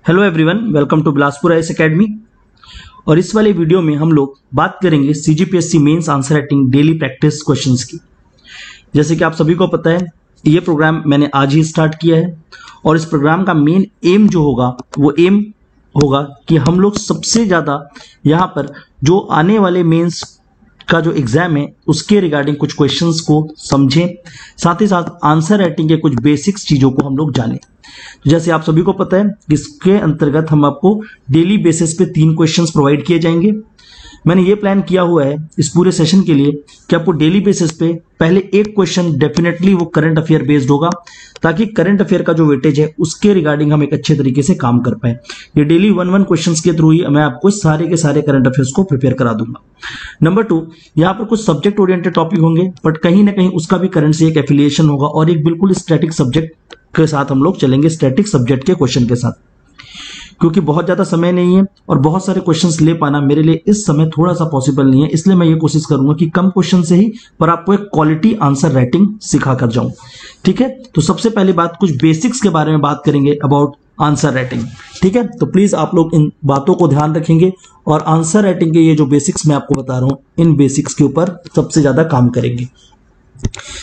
Hello everyone, welcome to Bilaspur IAS academy. और इस वाले वीडियो में हम लोग बात करेंगे CGPSC mains answer writing daily practice questions की। जैसे कि आप सभी को पता है, ये प्रोग्राम मैंने आज ही स्टार्ट किया है और इस प्रोग्राम का मेन एम जो होगा वो एम होगा कि हम लोग सबसे ज़्यादा यहाँ पर जो आने वाले मेंस का जो एग्जाम है उसके रिगार्डिंग कुछ क्वेश्चंस को समझें, साथ ही साथ आंसर राइटिंग के कुछ बेसिक्स चीज़ों को हम लोग जानें। तो जैसे आप सभी को पता है, इसके अंतर्गत हम आपको डेली बेसिस पे 3 क्वेश्चंस प्रोवाइड किए जाएंगे। मैंने ये प्लान किया हुआ है इस पूरे सेशन के लिए कि आपको डेली बेसिस पे पहले एक क्वेश्चन डेफिनेटली वो करंट अफेयर बेस्ड होगा, ताकि करंट अफेयर का जो वेटेज है उसके रिगार्डिंग हम एक अच्छे तरीके से काम कर पाए। ये डेली 1-1 क्वेश्चंस के थ्रू ही मैं आपको सारे के सारे करंट अफेयर्स को प्रिपेयर करा दूंगा। नंबर 2, यहाँ पर कुछ सब्जेक्ट ओरिएंटेड टॉपिक होंगे, बट कहीं ना कहीं उसका भी करंट से एक एफिलिएशन होगा और एक बिल्कुल स्टैटिक सब्जेक्ट के साथ हम लोग चलेंगे, स्टैटिक सब्जेक्ट के क्वेश्चन के साथ, क्योंकि बहुत ज्यादा समय नहीं है और बहुत सारे क्वेश्चंस ले पाना मेरे लिए इस समय थोड़ा सा पॉसिबल नहीं है। इसलिए मैं ये कोशिश करूंगा कि कम क्वेश्चन से ही पर आपको एक क्वालिटी आंसर राइटिंग सिखा कर जाऊं। ठीक है, तो सबसे पहली बात, कुछ बेसिक्स के बारे में बात करेंगे अबाउट आंसर राइटिंग। ठीक है, तो प्लीज आप लोग इन बातों को ध्यान रखेंगे और आंसर राइटिंग के ये जो बेसिक्स मैं आपको बता रहा हूं, इन बेसिक्स के ऊपर सबसे ज्यादा काम करेंगे।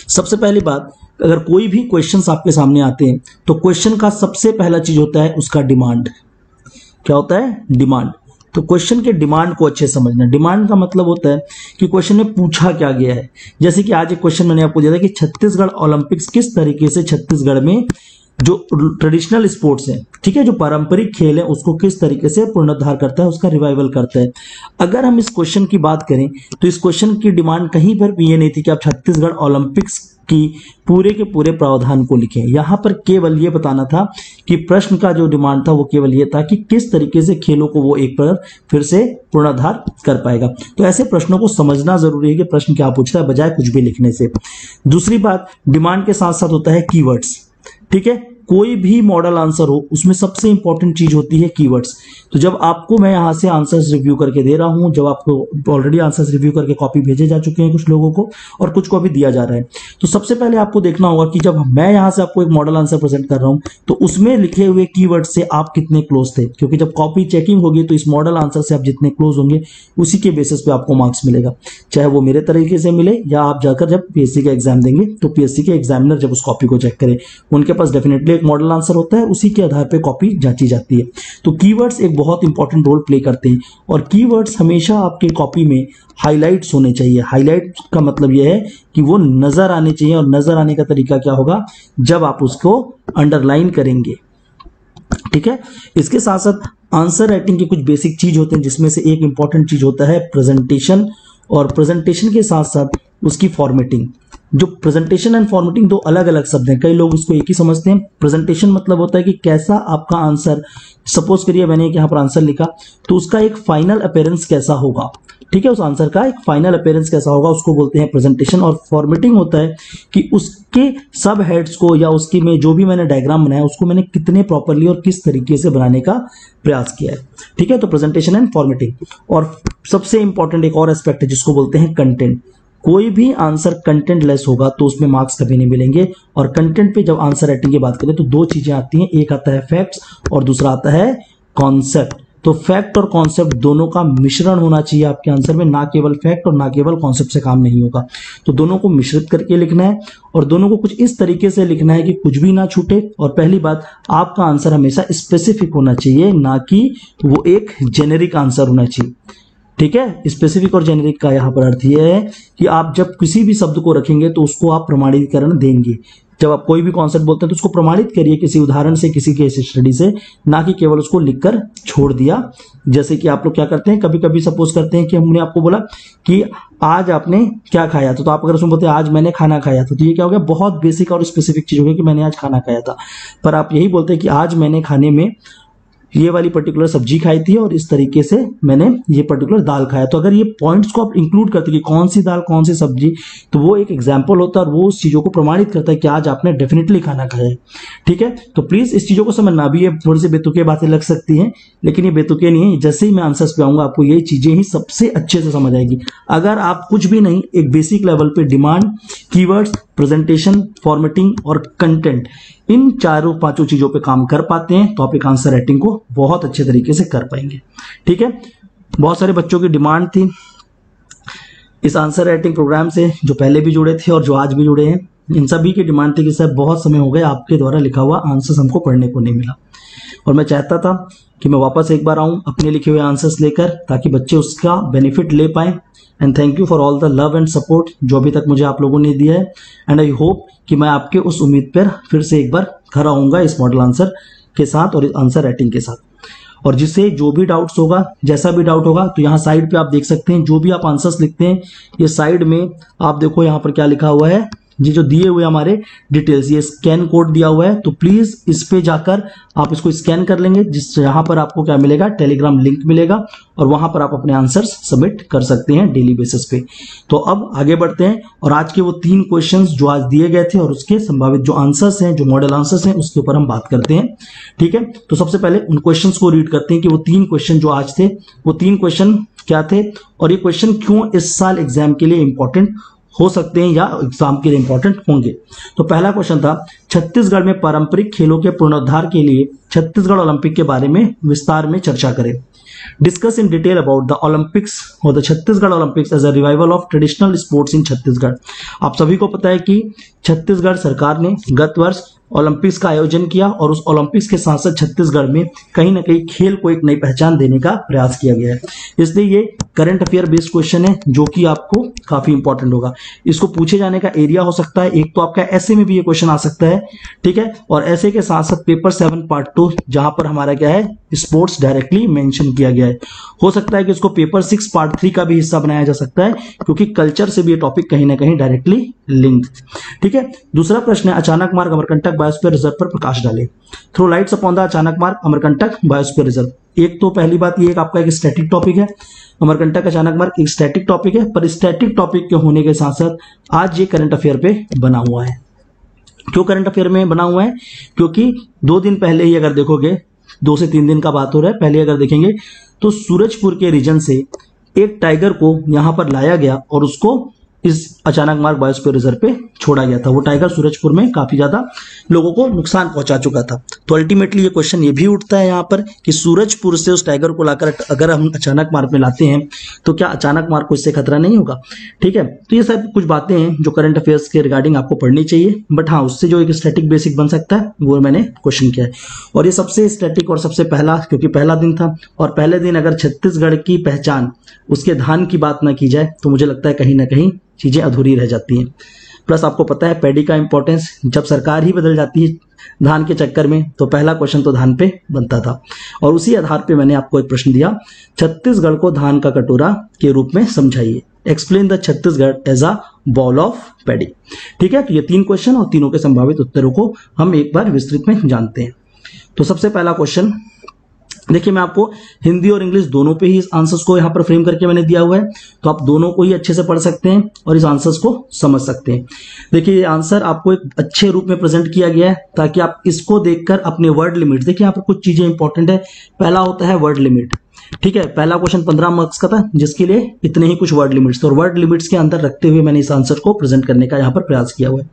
सबसे पहली बात, अगर कोई भी क्वेश्चंस आपके सामने आते हैं तो क्वेश्चन का सबसे पहला चीज होता है उसका डिमांड। क्या होता है? डिमांड। तो क्वेश्चन के डिमांड को अच्छे समझना। डिमांड का मतलब होता है कि क्वेश्चन में पूछा क्या गया है। जैसे कि आज एक क्वेश्चन मैंने आपको दिया था कि छत्तीसगढ़ ओलंपिक्स किस तरीके से छत्तीसगढ़ में जो ट्रेडिशनल स्पोर्ट्स हैं, ठीक है, जो पारंपरिक खेल है, उसको किस तरीके से पुनरुद्धार करता है, उसका रिवाइवल करता है। अगर हम इस क्वेश्चन की बात करें तो इस क्वेश्चन की डिमांड कहीं पर भी ये नहीं थी कि आप छत्तीसगढ़ ओलंपिक्स की पूरे के पूरे प्रावधान को लिखें। यहां पर केवल ये बताना था कि प्रश्न का जो डिमांड था वो केवल ये था कि किस तरीके से खेलों को वो एक बार फिर से पुनरुद्धार कर पाएगा। तो ऐसे प्रश्नों को समझना जरूरी है कि प्रश्न क्या पूछता है, बजाय कुछ भी लिखने से। दूसरी बात, डिमांड के साथ साथ होता है कीवर्ड्स। ठीक है, कोई भी मॉडल आंसर हो उसमें सबसे इंपॉर्टेंट चीज होती है कीवर्ड्स। तो जब आपको मैं यहां से आंसर्स रिव्यू करके दे रहा हूं, जब आपको ऑलरेडी आंसर्स रिव्यू करके कॉपी भेजे जा चुके हैं कुछ लोगों को और कुछ को अभी दिया जा रहा है, तो सबसे पहले आपको देखना होगा कि जब मैं यहां से आपको एक मॉडल आंसर प्रेजेंट कर रहा हूं तो उसमें लिखे हुए कीवर्ड से आप कितने क्लोज थे, क्योंकि जब कॉपी चेकिंग होगी तो इस मॉडल आंसर से आप जितने क्लोज होंगे उसी के बेसिस पे आपको मार्क्स मिलेगा, चाहे वो मेरे तरीके से मिले या आप जाकर जब पीएससी का एग्जाम देंगे तो पीएससी के एग्जामिनर जब उस कॉपी को चेक करें, उनके पास डेफिनेटली एक मॉडल आंसर होता है, उसी के आधार पे कॉपी जांची जाती है। तो कीवर्ड्स एक बहुत इंपॉर्टेंट रोल प्ले करते हैं और कीवर्ड्स हमेशा आपके कॉपी में हाइलाइट्स होने चाहिए। हाइलाइट का मतलब यह है कि वो नजर आने चाहिए, और नजर आने का तरीका क्या होगा, जब आप उसको अंडरलाइन करेंगे। ठीक है, इसके साथ साथ आंसर राइटिंग के कुछ बेसिक चीज होते हैं, जिसमें से एक इंपॉर्टेंट चीज होता है प्रेजेंटेशन, और प्रेजेंटेशन के साथ साथ उसकी फॉर्मेटिंग। जो प्रेजेंटेशन एंड फॉर्मेटिंग दो अलग अलग शब्द हैं, कई लोग इसको एक ही समझते हैं। प्रेजेंटेशन मतलब होता है कि कैसा आपका आंसर, सपोज करिए मैंने यहाँ पर आंसर लिखा तो उसका एक फाइनल अपीयरेंस कैसा होगा। ठीक है, उस आंसर का एक फाइनल अपीयरेंस कैसा होगा, उसको बोलते हैं प्रेजेंटेशन। और फॉर्मेटिंग होता है कि उसके सब हेड्स को या उसकी में जो भी मैंने डायग्राम बनाया उसको मैंने कितने प्रॉपरली और किस तरीके से बनाने का प्रयास किया है। ठीक है, तो प्रेजेंटेशन एंड फॉर्मेटिंग। और सबसे इंपॉर्टेंट एक और एस्पेक्ट है जिसको बोलते हैं कंटेंट। कोई भी आंसर कंटेंट लेस होगा तो उसमें मार्क्स कभी नहीं मिलेंगे। और कंटेंट पे जब आंसर राइटिंग की बात करें तो 2 चीजें आती हैं, एक आता है फैक्ट्स और दूसरा आता है कॉन्सेप्ट। तो फैक्ट और कॉन्सेप्ट दोनों का मिश्रण होना चाहिए आपके आंसर में, ना केवल फैक्ट और ना केवल कॉन्सेप्ट से काम नहीं होगा। तो दोनों को मिश्रित करके लिखना है और दोनों को कुछ इस तरीके से लिखना है कि कुछ भी ना छूटे। और पहली बात, आपका आंसर हमेशा स्पेसिफिक होना चाहिए, ना कि वो एक जेनेरिक आंसर होना चाहिए। ठीक है, स्पेसिफिक और जेनेरिक का यहां पर अर्थ यह है कि आप जब किसी भी शब्द को रखेंगे तो उसको आप प्रमाणीकरण देंगे। जब आप कोई भी कॉन्सेप्ट बोलते हैं तो उसको प्रमाणित करिए किसी उदाहरण से, किसी केस स्टडी से, ना कि केवल उसको लिखकर छोड़ दिया। जैसे कि आप लोग क्या करते हैं, कभी कभी सपोज करते हैं कि हमने आपको बोला कि आज आपने क्या खाया था, तो आप अगर उसमें बोलते हैं आज मैंने खाना खाया था, तो ये क्या हो गया, बहुत बेसिक और स्पेसिफिक चीज हो गई कि मैंने आज खाना खाया था। पर आप यही बोलते हैं कि आज मैंने खाने में ये वाली पर्टिकुलर सब्जी खाई थी और इस तरीके से मैंने ये पर्टिकुलर दाल खाया। तो अगर ये पॉइंट्स को आप इंक्लूड करते कि कौन सी दाल कौन सी सब्जी, तो वो एक एग्जांपल होता है और वो उस चीजों को प्रमाणित करता है कि आज आपने डेफिनेटली खाना खाया है। ठीक है, तो प्लीज इस चीजों को समझना। अभी ये थोड़ी सी बेतुके बातें लग सकती हैं, लेकिन ये बेतुके नहीं है। जैसे ही मैं आंसर्स पे आऊंगा आपको ये चीजें ही सबसे अच्छे से समझ आएगी। अगर आप कुछ भी नहीं, एक बेसिक लेवल पे डिमांड, कीवर्ड्स, प्रेजेंटेशन, फॉर्मेटिंग और कंटेंट, इन चारों पांचों चीजों पे काम कर पाते हैं तो आप एक आंसर राइटिंग को बहुत अच्छे तरीके से कर पाएंगे। ठीक है, बहुत सारे बच्चों की डिमांड थी इस आंसर राइटिंग प्रोग्राम से, जो पहले भी जुड़े थे और जो आज भी जुड़े हैं। इन सभी की डिमांड थी कि सर बहुत समय हो गया आपके द्वारा लिखा हुआ आंसर्स हमको पढ़ने को नहीं मिला, और मैं चाहता था कि मैं वापस एक बार आऊं अपने लिखे हुए आंसर्स लेकर, ताकि बच्चे उसका बेनिफिट ले पाएं। And thank you for all the love and support जो अभी तक मुझे आप लोगों ने दिया है। एंड आई होप कि मैं आपके उस उम्मीद पर फिर से एक बार खरा होऊंगा इस मॉडल आंसर के साथ और इस आंसर राइटिंग के साथ। और जिससे जो भी डाउट्स होगा, जैसा भी डाउट होगा, तो यहाँ साइड पे आप देख सकते हैं जो भी आप आंसर्स लिखते हैं, ये साइड में आप देखो यहाँ पर क्या लिखा हुआ है, ये जो दिए हुए हमारे डिटेल्स, ये स्कैन कोड दिया हुआ है, तो प्लीज इस पे जाकर आप इसको स्कैन कर लेंगे, जिससे यहाँ पर आपको क्या मिलेगा, टेलीग्राम लिंक मिलेगा, और वहां पर आप अपने आंसर्स सबमिट कर सकते हैं डेली बेसिस पे। तो अब आगे बढ़ते हैं और आज के वो 3 क्वेश्चंस जो आज दिए गए थे और उसके संभावित जो आंसर्स हैं, जो मॉडल आंसर्स हैं, उसके ऊपर हम बात करते हैं। ठीक है, तो सबसे पहले उन क्वेश्चंस को रीड करते हैं कि वो 3 क्वेश्चन जो आज थे वो 3 क्वेश्चन क्या थे, और ये क्वेश्चन क्यों इस साल एग्जाम के लिए इंपॉर्टेंट हो सकते हैं या एग्जाम के लिए इंपॉर्टेंट होंगे। तो पहला क्वेश्चन था, छत्तीसगढ़ में पारंपरिक खेलों के पुनरुद्धार के लिए छत्तीसगढ़ ओलंपिक के बारे में विस्तार में चर्चा करें। Discuss in detail about the Olympics और the Chhattisgarh Olympics as a revival of traditional sports in Chhattisgarh. आप सभी को पता है कि छत्तीसगढ़ सरकार ने गत वर्ष ओलंपिक्स का आयोजन किया, और उस ओलंपिक्स के साथ साथ छत्तीसगढ़ में कहीं ना कहीं खेल को एक नई पहचान देने का प्रयास किया गया है। इसलिए ये करंट अफेयर बेस्ड क्वेश्चन है जो कि आपको काफी इंपॉर्टेंट होगा। इसको पूछे जाने का एरिया हो सकता है, एक तो आपका ऐसे में भी ये क्वेश्चन आ सकता है, ठीक है, और ऐसे के साथ साथ पेपर 7 पार्ट 2 जहां पर हमारा क्या है, स्पोर्ट्स डायरेक्टली मेंशन किया गया है। हो सकता है कि इसको पेपर 6 पार्ट 3 का भी हिस्सा बनाया जा सकता है, क्योंकि कल्चर से भी ये टॉपिक कहीं ना कहीं डायरेक्टली लिंक। ठीक है, दूसरा प्रश्न है, अचानक मार्ग अमरकंटक बायोस्फीयर रिजर्व पर प्रकाश डाले। थ्रो लाइट्स अपॉन द अचानक मार्ग अमरकंटक बायोस्फीयर रिजर्व। एक तो पहली बात ये आपका एक स्टैटिक टॉपिक है, अमरकंटक अचानक मार्ग एक स्टैटिक टॉपिक है, पर स्टैटिक टॉपिक के होने के साथ साथ आज ये करंट अफेयर पे बना हुआ है। क्यों करंट अफेयर में बना हुआ है? क्योंकि 2 दिन पहले ही अगर देखोगे, 2 से 3 दिन का बात हो रहा है, पहले अगर देखेंगे तो सूरजपुर के रीजन से एक टाइगर को यहां पर लाया गया और उसको इस अचानक मार्ग बायोस्फीयर रिजर्व पे छोड़ा गया था। वो टाइगर सूरजपुर में काफी ज्यादा लोगों को नुकसान पहुंचा चुका था। तो अल्टीमेटली ये क्वेश्चन ये भी उठता है यहाँ पर कि सूरजपुर से उस टाइगर को लाकर अगर हम अचानक मार्ग में लाते हैं तो क्या अचानक मार्ग को इससे खतरा नहीं होगा? ठीक है, तो ये सब कुछ बातें हैं जो करंट अफेयर्स के रिगार्डिंग आपको पढ़नी चाहिए, बट हाँ, उससे जो एक स्टैटिक बेसिक बन सकता है वो मैंने क्वेश्चन किया है। और ये सबसे स्टैटिक और सबसे पहला, क्योंकि पहला दिन था, और पहले दिन अगर छत्तीसगढ़ की पहचान उसके धान की बात ना की जाए तो मुझे लगता है कहीं ना कहीं चीजें अधूरी रह जाती हैं। प्लस आपको पता है पैडी का इंपॉर्टेंस, जब सरकार ही बदल जाती है धान के चक्कर में, तो पहला क्वेश्चन तो धान पे बनता था। और उसी आधार पे मैंने आपको एक प्रश्न दिया, छत्तीसगढ़ को धान का कटोरा के रूप में समझाइए। Explain the Chhattisgarh as a bowl of paddy. ठीक है, तो ये 3 क्वेश्चन और तीनों के संभावित उत्तरों को हम एक बार विस्तृत में जानते हैं। तो सबसे पहला क्वेश्चन देखिए, मैं आपको हिंदी और इंग्लिश दोनों पे ही इस आंसर्स को यहां पर फ्रेम करके मैंने दिया हुआ है, तो आप दोनों को ही अच्छे से पढ़ सकते हैं और इस आंसर्स को समझ सकते हैं। देखिए, ये आंसर आपको एक अच्छे रूप में प्रेजेंट किया गया है ताकि आप इसको देखकर अपने वर्ड लिमिट, देखिए यहाँ पर कुछ चीजें इंपॉर्टेंट है। पहला होता है वर्ड लिमिट। ठीक है, पहला क्वेश्चन 15 मार्क्स का था, जिसके लिए इतने ही कुछ वर्ड लिमिट्स, तो वर्ड लिमिट्स के अंदर रखते हुए मैंने इस आंसर को प्रेजेंट करने का यहाँ पर प्रयास किया हुआ है।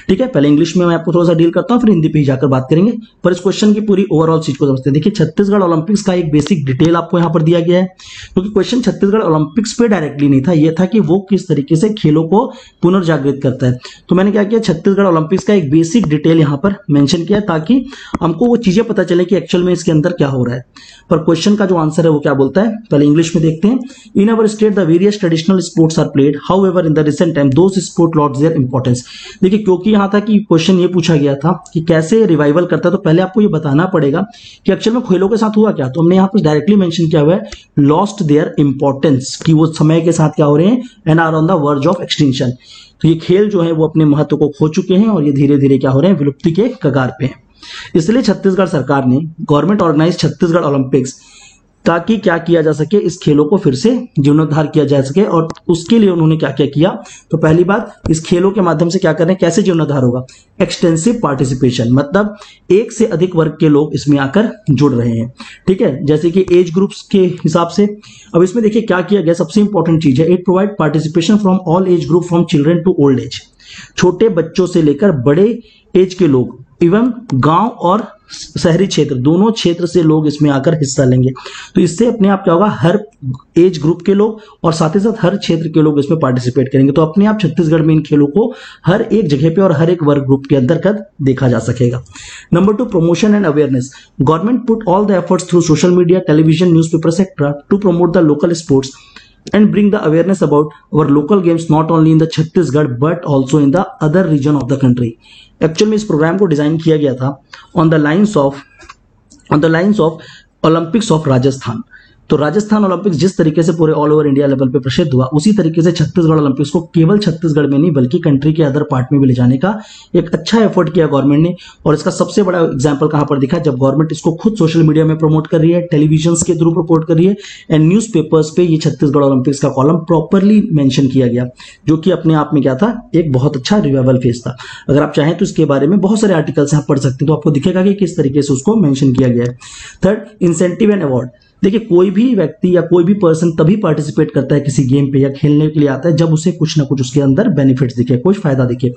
ठीक है, पहले इंग्लिश में मैं आपको थोड़ा सा डील करता हूं, फिर हिंदी पे ही जाकर बात करेंगे, पर इस क्वेश्चन की पूरी ओवरऑल चीज को समझते हैं। देखिए, छत्तीसगढ़ ओलंपिक्स का एक बेसिक डिटेल आपको यहाँ पर दिया गया है, क्योंकि क्वेश्चन छत्तीसगढ़ ओलंपिक्स पे डायरेक्टली नहीं था, यह था कि वो किस तरीके से खेलों को पुनर्जागृत करता है। तो मैंने क्या किया, छत्तीसगढ़ ओलंपिक्स का एक बेसिक डिटेल यहाँ पर मेंशन किया ताकि हमको वो चीजें पता चले कि एक्चुअल में इसके अंदर क्या हो रहा है। पर क्वेश्चन का जो आंसर है वो क्या बोलता है, पहले इंग्लिश में देखते हैं। In our state the various traditional sports are played, however in the recent time those sport lost their importance. देखिए, क्योंकि यहाँ था कि क्वेश्चन ये पूछा गया था कि कैसे रिवाइवल करता है, तो पहले आपको ये बताना पड़ेगा कि एक्चुअल में खेलों के साथ हुआ क्या। तो हमने यहाँ पर डायरेक्टली मेंशन किया हुआ है लॉस्ट देयर इंपॉर्टेंस, कि वो समय के साथ क्या हो रहे हैं, and are on the verge of extinction. तो ये खेल जो है वो अपने महत्व को खो चुके हैं और ये धीरे धीरे क्या हो रहे हैं, विलुप्ति के कगार पे हैं। इसलिए छत्तीसगढ़ सरकार ने गवर्नमेंट ऑर्गेनाइज छत्तीसगढ़ ओलंपिक्स ताकि क्या किया जा सके, इस खेलों को फिर से जीर्णोद्धार किया जा सके। और उसके लिए उन्होंने क्या क्या किया, तो पहली बात, इस खेलों के माध्यम से क्या कर रहे हैं, कैसे जीर्णोद्धार होगा, एक्सटेंसिव पार्टिसिपेशन, मतलब एक से अधिक वर्ग के लोग इसमें आकर जुड़ रहे हैं। ठीक है, जैसे कि एज ग्रुप्स के हिसाब से। अब इसमें देखिए क्या किया गया, सबसे इंपॉर्टेंट चीज है, it provide participation from all age group from children to old age. छोटे बच्चों से लेकर बड़े एज के लोग एवं गांव और शहरी क्षेत्र दोनों क्षेत्र से लोग इसमें आकर हिस्सा लेंगे। तो इससे अपने आप क्या होगा, हर एज ग्रुप के लोग और साथ ही साथ हर क्षेत्र के लोग इसमें पार्टिसिपेट करेंगे। तो अपने आप छत्तीसगढ़ में इन खेलों को हर एक जगह पे और हर एक वर्ग ग्रुप के अंतर्गत देखा जा सकेगा। Number 2, promotion and awareness. Government put all the efforts through social media, television, newspaper sector to promote the local sports and bring the awareness about our local games not only in the Chhattisgarh but also in the other region of the country। Actual में इस programme को design किया गया था on the lines of Olympics of Rajasthan. तो Rajasthan Olympics जिस तरीके से पूरे ऑल ओवर इंडिया लेवल पे प्रसिद्ध हुआ, उसी तरीके से छत्तीसगढ़ ओलंपिक्स को केवल छत्तीसगढ़ में नहीं बल्कि कंट्री के अदर पार्ट में भी ले जाने का एक अच्छा एफर्ट किया गवर्नमेंट ने। और इसका सबसे बड़ा एग्जांपल कहां पर दिखा, जब गवर्नमेंट इसको खुद सोशल मीडिया में प्रमोट कर रही है, टेलीविजन के थ्रू प्रमोट कर रही है एंड न्यूज पेपर्स पे ये छत्तीसगढ़ ओलंपिक्स का कॉलम प्रॉपरली मेंशन किया गया, जो कि अपने आप में क्या था, एक बहुत अच्छा रिवाइवल फेज था। अगर आप चाहें तो इसके बारे में बहुत सारे आर्टिकल्स आप पढ़ सकते हैं, तो आपको दिखेगा कि किस तरीके से उसको मेंशन किया गया है। Third, incentive and award. देखिए, कोई भी व्यक्ति या कोई भी पर्सन तभी पार्टिसिपेट करता है किसी गेम पे या खेलने के लिए आता है जब उसे कुछ ना कुछ उसके अंदर बेनिफिट्स दिखे, कुछ फायदा दिखे।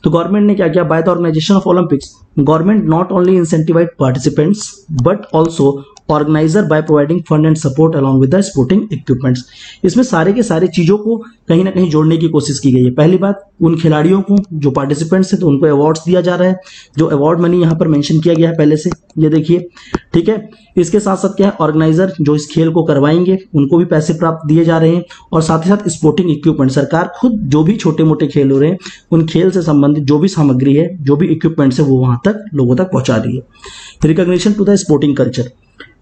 तो गवर्नमेंट ने क्या किया, by the organisation of Olympics government not only incentivise participants but also organiser by providing fund and support along with the sporting equipments. इसमें सारे के सारे चीजों को कहीं ना कहीं जोड़ने की कोशिश की गई है। पहली बात, उन खिलाड़ियों को जो पार्टिसिपेंट्स हैं तो उनको अवार्ड्स दिया जा रहा है, जो अवार्ड मनी यहाँ पर मेंशन किया गया है पहले से, ये देखिए, ठीक है। इसके साथ साथ क्या है, ऑर्गेनाइजर जो इस खेल को करवाएंगे उनको भी पैसे प्राप्त दिए जा रहे हैं, और साथ ही साथ स्पोर्टिंग इक्विपमेंट, सरकार खुद जो भी छोटे मोटे खेल हो रहे हैं उन खेल से संबंधित जो भी सामग्री है, जो भी इक्विपमेंट्स है, वो वहां तक लोगों तक पहुंचा रही है। Recognition to the sporting culture.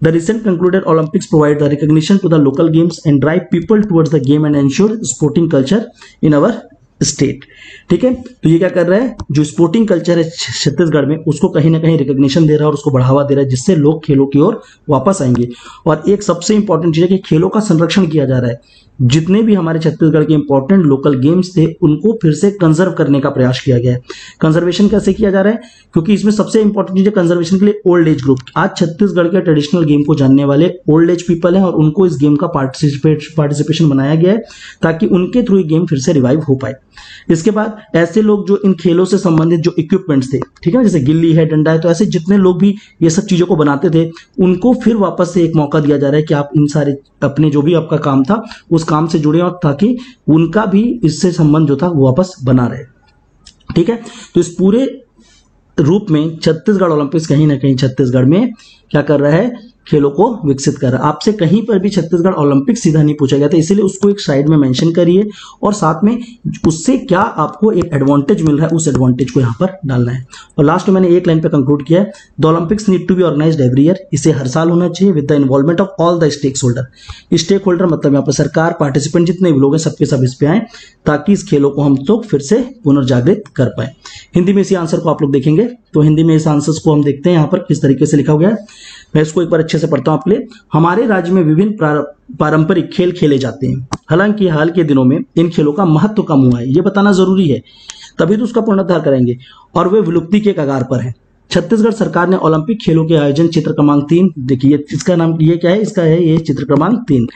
The recent concluded Olympics provide the recognition to the local games and drive people towards the game and ensure sporting culture in our state। ठीक है, तो ये क्या कर रहा है, जो स्पोर्टिंग कल्चर है छत्तीसगढ़ में उसको कहीं ना कहीं रिकॉग्निशन दे रहा है और उसको बढ़ावा दे रहा है, जिससे लोग खेलों की ओर वापस आएंगे। और एक सबसे इंपॉर्टेंट चीज है कि खेलों का संरक्षण किया जा रहा है। जितने भी हमारे छत्तीसगढ़ के इंपॉर्टेंट लोकल गेम्स थे उनको फिर से कंजर्व करने का प्रयास किया गया है। कंजर्वेशन कैसे किया जा रहा है, क्योंकि इसमें सबसे इंपॉर्टेंट चीज है कंजर्वेशन के लिए ओल्ड एज ग्रुप। आज छत्तीसगढ़ के ट्रेडिशनल गेम को जानने वाले ओल्ड एज पीपल हैं और उनको इस गेम का पार्टिसिपेशन बनाया गया है ताकि उनके थ्रू ये गेम फिर से रिवाइव हो पाए। इसके बाद ऐसे लोग जो इन खेलों से संबंधित जो इक्विपमेंट्स थे, ठीक है, जैसे गिल्ली है, डंडा है, तो ऐसे जितने लोग भी ये सब चीजों को बनाते थे उनको फिर वापस से एक मौका दिया जा रहा है कि आप इन सारे अपने जो भी आपका काम था उस काम से जुड़े और ताकि उनका भी इससे संबंध जो था वो वापस बना रहे। ठीक है, तो इस पूरे रूप में छत्तीसगढ़ ओलंपिक्स कहीं ना कहीं छत्तीसगढ़ में क्या कर रहा है, खेलों को विकसित कर रहा है। आपसे कहीं पर भी छत्तीसगढ़ ओलंपिक्स सीधा नहीं पूछा गया था, इसीलिए उसको एक साइड में मेंशन करिए और साथ में उससे क्या आपको एक एडवांटेज मिल रहा है उस एडवांटेज को यहाँ पर डालना है। और लास्ट में मैंने एक लाइन पे कंक्लूड किया है, the Olympics need to be organised every year. इसे हर साल होना चाहिए with the involvement of all the stakeholder. Stakeholder मतलब यहाँ पर सरकार, पार्टिसिपेंट जितने भी लोग हैं सबके सब इस पे आए ताकि इस खेलों को हम तो फिर से पुनर्जागृत कर पाए। हिंदी में इसी आंसर को आप लोग देखेंगे, तो हिंदी में इस आंसर्स को हम देखते हैं यहाँ पर किस तरीके से लिखा गया है। मैं इसको एक बार अच्छे से पढ़ता हूं आपके लिए। हमारे राज्य में विभिन्न पारंपरिक खेल खेले जाते हैं, हालांकि हाल के दिनों में इन खेलों का महत्व कम हुआ है, ये बताना जरूरी है, तभी तो उसका पुनरुद्धार करेंगे, और वे विलुप्ति के कगार पर हैं। छत्तीसगढ़ सरकार ने ओलंपिक खेलों के आयोजन चित्र क्रमांक 3, देखिए इसका नाम ये क्या है, इसका है ये चित्र क्रमांक 3,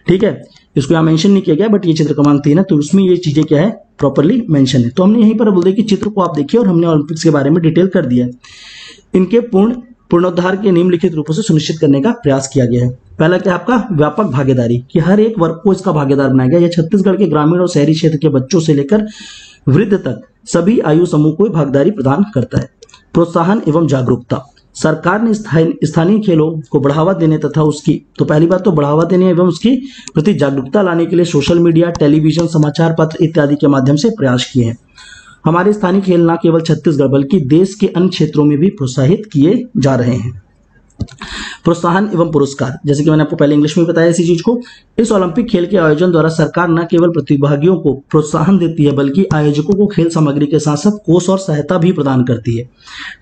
ठीक है, इसको यहाँ मेंशन नहीं किया गया बट ये चित्र क्रमांक 3 है, तो उसमें ये चीजें क्या है प्रॉपरली मेंशन है। तो हमने यहीं पर बोल दिया कि चित्र को आप देखिए और हमने ओलंपिक्स के बारे में डिटेल कर दिया है। इनके पुनरुद्धार के निम्नलिखित रूपों से सुनिश्चित करने का प्रयास किया गया है। पहला क्या आपका व्यापक भागीदारी, कि हर एक वर्ग को इसका भागीदार बनाया गया। यह छत्तीसगढ़ के ग्रामीण और शहरी क्षेत्र के बच्चों से लेकर वृद्ध तक सभी आयु समूह को भागीदारी प्रदान करता है। प्रोत्साहन एवं जागरूकता, सरकार ने स्थानीय खेलों को बढ़ावा देने तथा उसकी, तो पहली बात तो बढ़ावा देने एवं उसकी प्रति जागरूकता लाने के लिए सोशल मीडिया, टेलीविजन, समाचार पत्र इत्यादि के माध्यम से प्रयास किए हैं। हमारे स्थानीय खेल न केवल छत्तीसगढ़ बल्कि देश के अन्य क्षेत्रों में भी प्रोत्साहित किए जा रहे हैं। प्रोत्साहन एवं पुरस्कार, जैसे कि मैंने आपको पहले इंग्लिश में बताया इसी चीज को, इस ओलंपिक खेल के आयोजन द्वारा सरकार न केवल प्रतिभागियों को प्रोत्साहन देती है बल्कि आयोजकों को खेल सामग्री के साथ साथ कोष और सहायता भी प्रदान करती है।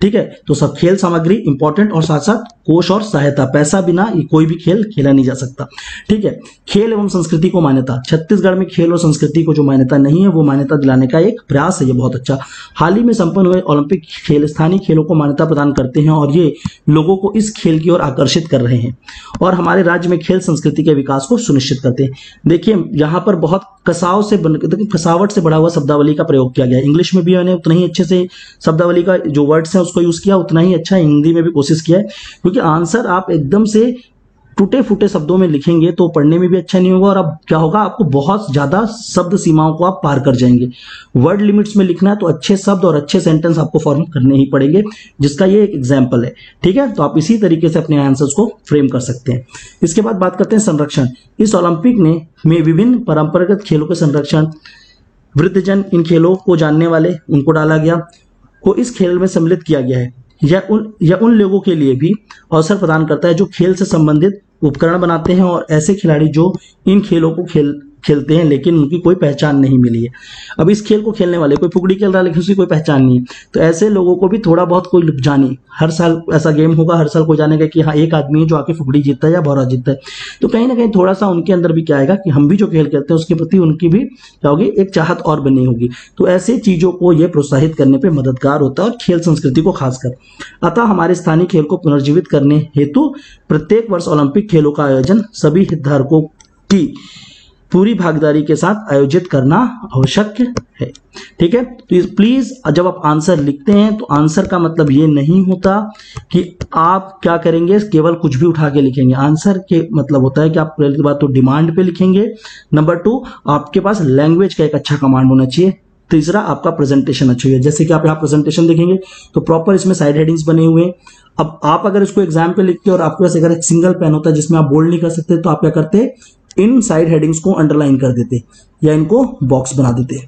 ठीक है, तो सब खेल सामग्री इंपॉर्टेंट और साथ साथ कोष और सहायता, पैसा बिना ये कोई भी खेल खेला नहीं जा सकता। ठीक है, खेल एवं संस्कृति को मान्यता, छत्तीसगढ़ में खेल और संस्कृति को जो मान्यता नहीं है वो मान्यता दिलाने का एक प्रयास है, ये बहुत अच्छा। हाल ही में संपन्न हुए ओलंपिक खेल स्थानीय खेलों को मान्यता प्रदान करते हैं और ये लोगों को इस खेल की ओर आकर्षित आकर्षित कर रहे हैं और हमारे राज्य में खेल संस्कृति के विकास को सुनिश्चित करते हैं। देखिए यहाँ पर बहुत कसावट से बड़ा हुआ शब्दावली का प्रयोग किया गया है। इंग्लिश में भी मैंने उतना ही अच्छे से शब्दावली का जो वर्ड्स है उसको यूज किया, उतना ही अच्छा हिंदी में भी कोशिश किया है, क्योंकि आंसर आप एकदम से टूटे फूटे शब्दों में लिखेंगे तो पढ़ने में भी अच्छा नहीं होगा और अब क्या होगा, आपको बहुत ज्यादा शब्द सीमाओं को आप पार कर जाएंगे। वर्ड लिमिट्स में लिखना है तो अच्छे शब्द और अच्छे सेंटेंस आपको फॉर्म करने ही पड़ेंगे, जिसका ये एक एग्जाम्पल है। ठीक है, तो आप इसी तरीके से अपने आंसर्स को फ्रेम कर सकते हैं। इसके बाद बात करते हैं संरक्षण। इस ओलंपिक में विभिन्न परंपरागत खेलों के संरक्षण, वृद्धजन, इन खेलों को जानने वाले उनको डाला गया, को इस खेल में सम्मिलित किया गया है। यह उन लोगों के लिए भी अवसर प्रदान करता है जो खेल से संबंधित उपकरण बनाते हैं और ऐसे खिलाड़ी जो इन खेलों को खेलते हैं लेकिन उनकी कोई पहचान नहीं मिली है। अब इस खेल को खेलने वाले, कोई फुगड़ी खेल रहा है लेकिन उसकी कोई पहचान नहीं है, तो ऐसे लोगों को भी थोड़ा बहुत कोई जाने। हर साल ऐसा गेम होगा, हर साल कोई जानेगा कि हाँ एक आदमी है जो आके फुगड़ी जीतता है या भौरा जीतता है, तो कहीं ना कहीं थोड़ा सा उनके अंदर भी क्या आएगा कि हम भी जो खेल खेलते हैं उसके प्रति उनकी भी क्या होगी, एक चाहत और बनी होगी। तो ऐसे चीजों को ये प्रोत्साहित करने पर मददगार होता है और खेल संस्कृति को खासकर। अतः हमारे स्थानीय खेल को पुनर्जीवित करने हेतु प्रत्येक वर्ष ओलंपिक खेलों का आयोजन सभी हितधारकों की पूरी भागीदारी के साथ आयोजित करना आवश्यक है। ठीक है, तो प्लीज जब आप आंसर लिखते हैं तो आंसर का मतलब ये नहीं होता कि आप क्या करेंगे, केवल कुछ भी उठा के लिखेंगे। आंसर के मतलब होता है कि आप पहले की बात तो डिमांड पे लिखेंगे, नंबर 2 आपके पास लैंग्वेज का एक अच्छा कमांड होना चाहिए, तीसरा आपका प्रेजेंटेशन अच्छा है। जैसे कि आप यहाँ प्रेजेंटेशन देखेंगे तो प्रॉपर इसमें साइड हेडिंग्स बने हुए हैं। अब आप अगर इसको एग्जाम पे लिखते और आपके पास अगर एक सिंगल पेन होता है जिसमें आप बोल्ड नहीं कर सकते, तो आप क्या करते, इन साइड हेडिंग्स को अंडरलाइन कर देते या इनको बॉक्स बना देते।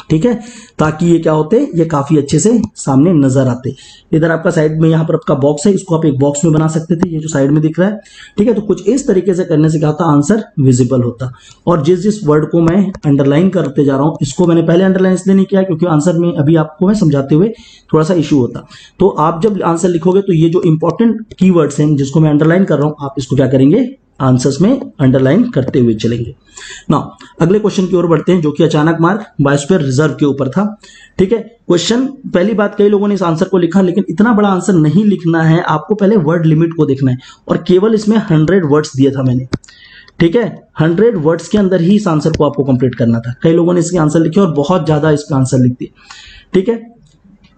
ठीक है, ताकि ये क्या होते, ये काफी अच्छे से सामने नजर आते। इधर आपका साइड में यहाँ पर आपका बॉक्स है, इसको आप एक बॉक्स में बना सकते थे, ये जो साइड में दिख रहा है। ठीक है, तो कुछ इस तरीके से करने से क्या होता, आंसर विजिबल होता। और जिस वर्ड को मैं अंडरलाइन करते जा रहा हूं, इसको मैंने पहले अंडरलाइन इसलिए नहीं किया क्योंकि आंसर में अभी आपको मैं समझाते हुए थोड़ा सा इशू होता। तो आप जब आंसर लिखोगे तो ये जो इंपॉर्टेंट कीवर्ड्स हैं जिसको मैं अंडरलाइन कर रहा हूं, आप इसको क्या करेंगे, आंसर्स में अंडरलाइन करते हुए चलेंगे। नाउ अगले क्वेश्चन की ओर बढ़ते हैं, जो कि अचानक मार्ग बायोस्फीयर रिजर्व के ऊपर था। ठीक है, क्वेश्चन, पहली बात, कई लोगों ने इस आंसर को लिखा लेकिन इतना बड़ा आंसर नहीं लिखना है, आपको पहले वर्ड लिमिट को देखना है और केवल इसमें 100 वर्ड्स दिया था मैंने। ठीक है, 100 वर्ड्स के अंदर ही इस आंसर को आपको कंप्लीट करना था। कई लोगों ने इसके आंसर लिखे और बहुत ज्यादा इसका आंसर लिख दिए। ठीक है,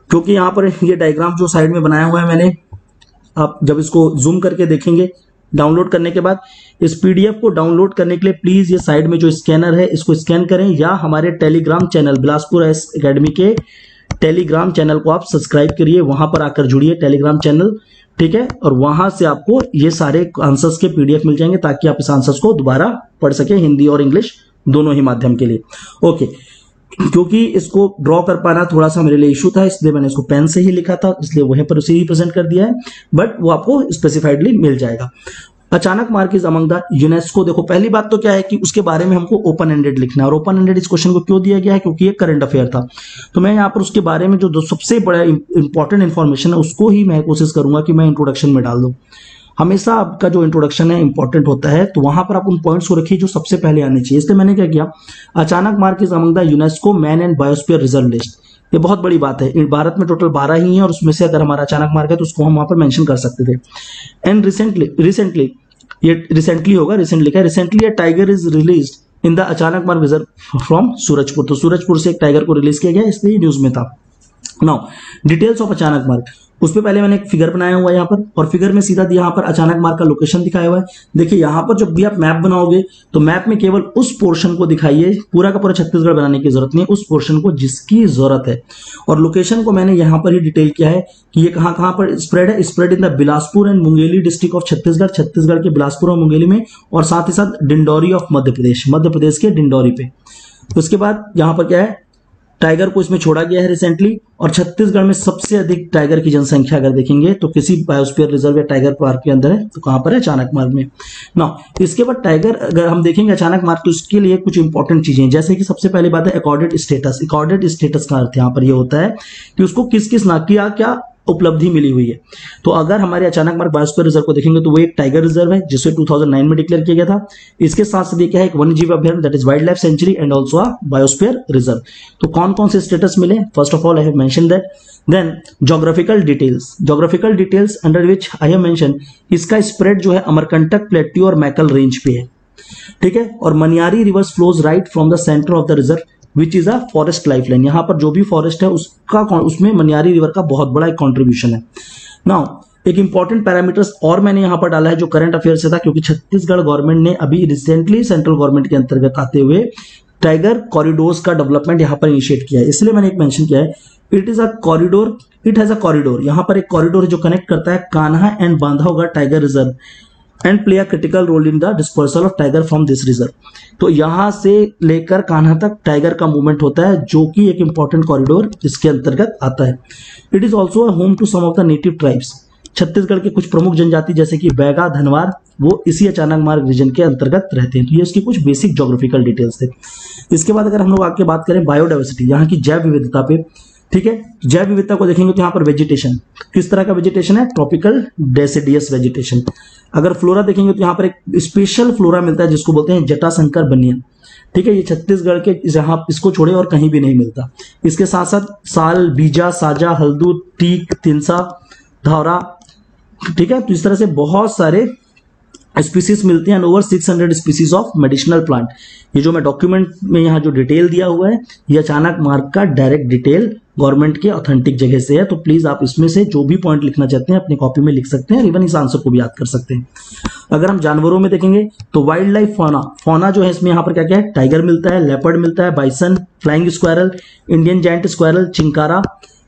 क्योंकि यहां पर ये डायग्राम जो साइड में बनाया हुआ है मैंने, आप जब इसको जूम करके देखेंगे डाउनलोड करने के बाद, इस पीडीएफ को डाउनलोड करने के लिए प्लीज ये साइड में जो स्कैनर है इसको स्कैन करें, या हमारे Telegram channel Bilaspur IAS academy के टेलीग्राम चैनल को आप सब्सक्राइब करिए, वहां पर आकर जुड़िए टेलीग्राम चैनल। ठीक है, और वहां से आपको ये सारे आंसर्स के पीडीएफ मिल जाएंगे ताकि आप इस आंसर्स को दोबारा पढ़ सके, हिंदी और इंग्लिश दोनों ही माध्यम के लिए। ओके, क्योंकि इसको ड्रॉ कर पाना थोड़ा सा मेरे लिए इशू था, इसलिए मैंने इसको पेन से ही लिखा था, इसलिए वहीं पर उसे रिप्रेजेंट कर दिया है, बट वो आपको स्पेसिफाइडली मिल जाएगा। अचानक मार्ग इज अमंग द यूनेस्को। देखो पहली बात तो क्या है कि उसके बारे में हमको ओपन एंडेड लिखना है, और ओपन एंडेड इस क्वेश्चन को क्यों दिया गया है, क्योंकि ये करंट अफेयर था। तो मैं यहाँ पर उसके बारे में जो सबसे बड़ा इंपॉर्टेंट इन्फॉर्मेशन है उसको ही मैं कोशिश करूंगा कि मैं इंट्रोडक्शन में डाल दूं। हमेशा आपका जो इंट्रोडक्शन है इंपॉर्टेंट होता है, तो वहां पर आप उन पॉइंट्स को रखिए जो सबसे पहले आने चाहिए। इसलिए मैंने क्या किया, अचानक मार्ग is among the UNESCO man and biosphere reserve list. ये बहुत बड़ी बात है, भारत में टोटल 12 ही है और उसमें से अगर हमारा अचानक मार्ग है तो उसको हम वहां पर मेंशन कर सकते थे। एंड रिसेंटली ये रिसेंटली होगा, recently tiger is released in the अचानक मार्ग रिजर्व फ्रॉम सूरजपुर। तो सूरजपुर से एक टाइगर को रिलीज किया गया, इसलिए न्यूज में था। नाउ डिटेल्स ऑफ अचानक मार्ग, उस पर पहले मैंने एक फिगर बनाया हुआ है यहाँ पर, और फिगर में सीधा यहाँ पर अचानक मार्ग का लोकेशन दिखाया हुआ है। देखिए यहाँ पर जब भी आप मैप बनाओगे तो मैप में केवल उस पोर्शन को दिखाइए, पूरा का पूरा छत्तीसगढ़ बनाने की जरूरत नहीं है, उस पोर्शन को जिसकी जरूरत है। और लोकेशन को मैंने यहाँ पर ही डिटेल किया है कि ये कहाँ कहाँ पर स्प्रेड है। Spread in the Bilaspur and Mungeli district of Chhattisgarh, Chhattisgarh के बिलासपुर और मुंगेली में, और साथ ही साथ डिंडौरी ऑफ मध्य प्रदेश के डिंडौरी पे। उसके बाद यहाँ पर क्या है, टाइगर को इसमें छोड़ा गया है रिसेंटली, और छत्तीसगढ़ में सबसे अधिक टाइगर की जनसंख्या अगर देखेंगे तो किसी बायोस्फीयर रिजर्व या टाइगर पार्क के अंदर है, तो कहां पर है, अचानक मार्ग में। ना इसके बाद टाइगर अगर हम देखेंगे अचानक मार्ग, तो इसके लिए कुछ इंपॉर्टेंट चीजें, जैसे कि सबसे पहली बात है अकॉर्डेड स्टेटस। अकॉर्डेड स्टेटस का अर्थ यहाँ पर ये होता है कि उसको किस किस ना क्या उपलब्धि मिली हुई है। तो अगर हमारे अचानक मार्ग बायोस्फीयर रिजर्व को देखेंगे तो वो एक टाइगर रिजर्व है जिसे 2009 में डिक्लेयर किया गया था। इसके साथ साथ ये क्या है, एक वन्यजीव अभ्यारण्य that is wildlife sanctuary and also a biosphere reserve. तो कौन कौन से स्टेटस मिले, first of all I have mention that. Then geographical details under which I have mention, इसका स्प्रेड जो है अमरकंटक प्लेट्यू और मैकल रेंज पे है, ठीक है। और Maniyari reverse flows right from the centre of the reserve which is a forest lifeline. यहां पर जो भी फॉरेस्ट है उसमें मनियारी रिवर का बहुत बड़ा एक कॉन्ट्रीब्यूशन है। नाउ एक इंपॉर्टेंट पैरामीटर्स और मैंने यहां पर डाला है जो करंट अफेयर से था, क्योंकि छत्तीसगढ़ गवर्नमेंट ने अभी रिसेंटली सेंट्रल गवर्नमेंट के अंतर्गत आते हुए टाइगर कॉरिडोर्स का डेवलपमेंट यहां पर इनिशिएट किया है, इसलिए मैंने एक मेंशन किया है। इट हैज अ कॉरिडोर, यहां पर एक कॉरिडोर जो कनेक्ट करता है Kanha and Bandhavgarh tiger reserve and play a critical role in the dispersal of tiger from this reserve. तो यहां से लेकर कान्हा तक टाइगर का मूवमेंट होता है, जो कि एक इंपॉर्टेंट कॉरिडोर इसके अंतर्गत आता है। It is also a home to some of the native tribes. Chhattisgarh के कुछ प्रमुख जनजाति जैसे कि बैगा, धनवार, वो इसी अचानक मार्ग रीजन के अंतर्गत रहते हैं। तो ये इसकी कुछ बेसिक ज्योग्राफिकल डिटेल्स थे। इसके बाद अगर हम लोग आगे बात करें बायोडाइवर्सिटी, यहाँ की जैव विविधता पे, ठीक है। जैव विविधता को देखेंगे तो यहाँ पर वेजिटेशन, किस तरह का वेजिटेशन है, ट्रॉपिकल डेसिडियस वेजिटेशन। अगर फ्लोरा देखेंगे तो यहाँ पर एक स्पेशल फ्लोरा मिलता है जिसको बोलते हैं जटाशंकर बनियन, ठीक है। ये छत्तीसगढ़ के यहाँ इसको छोड़े और कहीं भी नहीं मिलता। इसके साथ साथ साल, बीजा, साजा, हल्दू, टीक, तिनसा, धावरा, ठीक है। तो इस तरह से बहुत सारे स्पीसीज मिलते हैं, over 600 species of medicinal plant. ये जो मैं डॉक्यूमेंट में यहाँ जो डिटेल दिया हुआ है, ये अचानक मार्ग का डायरेक्ट डिटेल गवर्नमेंट के ऑथेंटिक जगह से है। तो प्लीज आप इसमें से जो भी पॉइंट लिखना चाहते हैं अपनी कॉपी में लिख सकते हैं, इवन इस आंसर को भी याद कर सकते हैं। अगर हम जानवरों में देखेंगे तो वाइल्ड लाइफ फौना जो है इसमें यहाँ पर क्या क्या है, टाइगर मिलता है, लेपर्ड मिलता है, bison, flying squirrel, Indian giant squirrel, chinkara,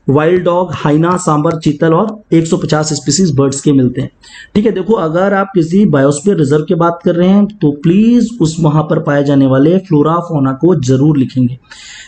wild dog, hyena, sambar, chital और 150 स्पीसीज बर्ड्स के मिलते हैं, ठीक है। देखो अगर आप किसी बायोस्फीयर रिजर्व की बात कर रहे हैं तो प्लीज उस वहां पर पाए जाने वाले फ्लोरा फौना को जरूर लिखेंगे।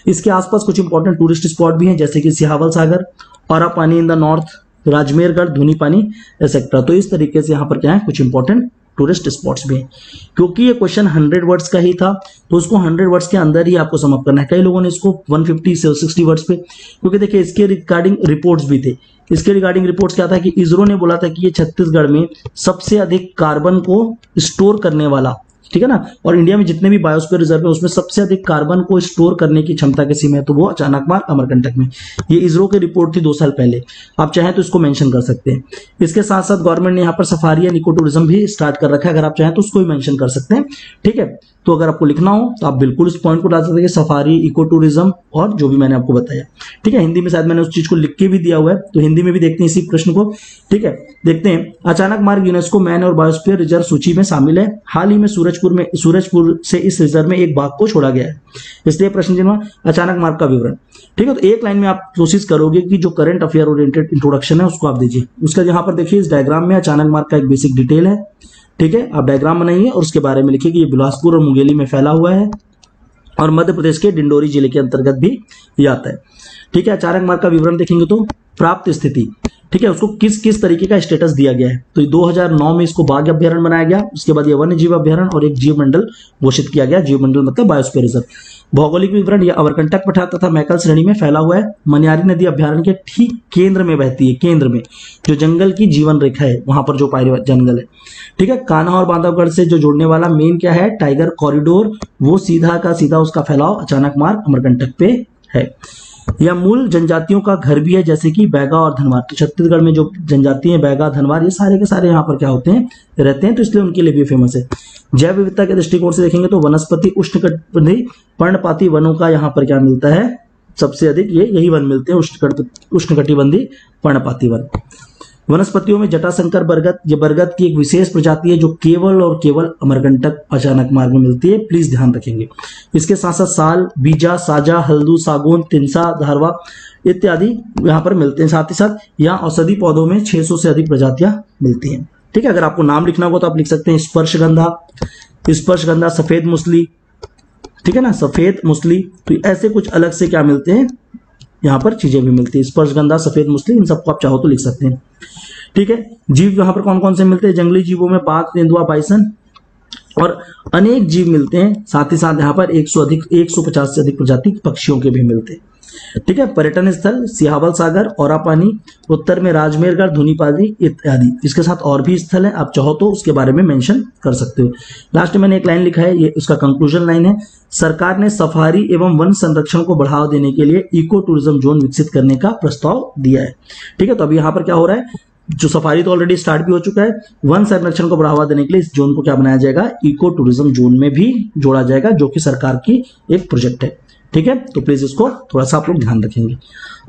इसके आसपास कुछ इंपॉर्टेंट टूरिस्ट स्पॉट भी हैं जैसे कि सिहावल सागर, औरा पानी इन द नॉर्थ, राजमेरगढ़, धुनी पानी एक्सेट्रा। तो इस तरीके से यहाँ पर क्या है, कुछ इंपॉर्टेंट टूरिस्ट स्पॉट्स भी हैं। क्योंकि ये क्वेश्चन 100 वर्ड्स का ही था तो उसको 100 वर्ड्स के अंदर ही आपको समअप करना है। कई लोगों ने इसको 150 से 60 वर्ड्स पे, क्योंकि देखिए इसके रिगार्डिंग रिपोर्ट्स भी थे। इसके रिगार्डिंग रिपोर्ट्स क्या था कि इसरो ने बोला था कि ये छत्तीसगढ़ में सबसे अधिक कार्बन को स्टोर करने वाला, ठीक है ना, और इंडिया में जितने भी बायोस्फीयर रिजर्व है उसमें सबसे अधिक कार्बन को स्टोर करने की क्षमता किसी में है तो वो अचानक मार्ग अमरकंटक में। ये इसरो की रिपोर्ट थी 2 साल पहले, आप चाहें तो इसको मेंशन कर सकते हैं। इसके साथ साथ गवर्नमेंट ने यहाँ पर सफारी एंड इको टूरिज्म भी स्टार्ट कर रखा है, अगर आप चाहें तो उसको भी मेंशन कर सकते हैं, ठीक है। तो अगर आपको लिखना हो तो आप बिल्कुल इस पॉइंट को डाल सकते हैं, सफारी, इको टूरिज्म और जो भी मैंने आपको बताया, ठीक है। हिंदी में शायद मैंने उस चीज को लिख के भी दिया हुआ है, तो हिंदी में भी देखते हैं इसी प्रश्न को, ठीक है। देखते हैं, अचानक मार्ग यूनेस्को मैन और बायोस्फीयर रिजर्व सूची में शामिल है। हाल ही में सूरजपुर से इस रिजर्व में एक बाघ को छोड़ा गया है, इसलिए प्रश्न चिन्ह अचानक मार्ग का विवरण, ठीक है। तो एक लाइन में आप कोशिश करोगे कि जो करंट अफेयर ओरिएंटेड इंट्रोडक्शन है उसको आप दीजिए। उसका यहाँ पर देखिए इस डायग्राम में अचानक मार्ग का एक बेसिक डिटेल है, ठीक है। आप डायग्राम बनाइए और उसके बारे में लिखिए कि ये बिलासपुर और मुंगेली में फैला हुआ है और मध्य प्रदेश के डिंडोरी जिले के अंतर्गत भी ये आता है, ठीक है। अचानक मार्ग का विवरण देखेंगे तो प्राप्त स्थिति, ठीक है, उसको किस किस तरीके का स्टेटस दिया गया है। तो 2009 में इसको बाघ अभ्यारण्य बनाया गया, उसके बाद ये वन्य जीव अभ्यारण्य और एक जीव मंडल घोषित किया गया। जीव मंडल मतलब बायोस्फीयर रिजर्व। भौगोलिक विवरण, यह अमरकंटक पठार तथा मैकल श्रेणी में फैला हुआ है। मनियारी नदी अभ्यारण्य के ठीक केंद्र में बहती है, केंद्र में जो जंगल की जीवन रेखा है वहां पर जो पायरी जंगल है, ठीक है। कान्हा और बांधवगढ़ से जो जोड़ने वाला मेन क्या है, टाइगर कॉरिडोर, वो सीधा का सीधा उसका फैलाव अचानक मार्ग अमरकंटक पे है। यह मूल जनजातियों का घर भी है जैसे कि बैगा और धनवार। तो छत्तीसगढ़ में जो जनजाति है बैगा, धनवार, ये सारे के सारे यहाँ पर क्या होते हैं, रहते हैं, तो इसलिए उनके लिए भी फेमस है। जैव विविधता के दृष्टिकोण से देखेंगे तो वनस्पति उष्णकटिबंधीय पर्णपाती वनों का यहाँ पर क्या मिलता है, सबसे अधिक यही वन मिलते हैं, उष्णकटिबंधीय पर्णपाती वन। वनस्पतियों में जटाशंकर बरगद, ये बरगद की एक विशेष प्रजाति है जो केवल और केवल अमरकंटक अचानक मार्ग में मिलती है, प्लीज ध्यान रखेंगे। इसके साथ साथ साल, बीजा, साजा, हल्दू, सागौन, तिनसा, धारवा इत्यादि यहाँ पर मिलते हैं। साथ ही साथ यहाँ औषधि पौधों में 600 से अधिक प्रजातियां मिलती हैं, ठीक है। अगर आपको नाम लिखना होगा तो आप लिख सकते हैं स्पर्शगंधा, सफेद मुसली, ठीक है ना, सफेद मुसली। तो ऐसे कुछ अलग से क्या मिलते हैं, यहाँ पर चीजें भी मिलती है, स्पर्शगंधा, सफेद मुसली, इन सबको आप चाहो तो लिख सकते हैं, ठीक है। जीव यहाँ पर कौन कौन से मिलते हैं, जंगली जीवों में बाघ, तेंदुआ, बाइसन और अनेक जीव मिलते हैं। साथ ही साथ यहाँ पर 150 से अधिक प्रजाति पक्षियों के भी मिलते हैं, ठीक है। पर्यटन स्थल सिहावल सागर, औरापानी, उत्तर में राजमेरगढ़, धुनीपादी इत्यादि। इसके साथ और भी स्थल है, आप चाहो तो उसके बारे में मेंशन कर सकते हो। लास्ट में मैंने एक लाइन लिखा है, ये उसका कंक्लूजन लाइन है। सरकार ने सफारी एवं वन संरक्षण को बढ़ावा देने के लिए इको टूरिज्म जोन विकसित करने का प्रस्ताव दिया है। ठीक है, तो अभी यहाँ पर क्या हो रहा है, जो सफारी तो ऑलरेडी स्टार्ट भी हो चुका है, वन संरक्षण को बढ़ावा देने के लिए इस जोन को क्या बनाया जाएगा, इको टूरिज्म जोन में भी जोड़ा जाएगा, जो कि सरकार की एक प्रोजेक्ट है। ठीक है, तो प्लीज इसको थोड़ा सा आप लोग ध्यान रखेंगे।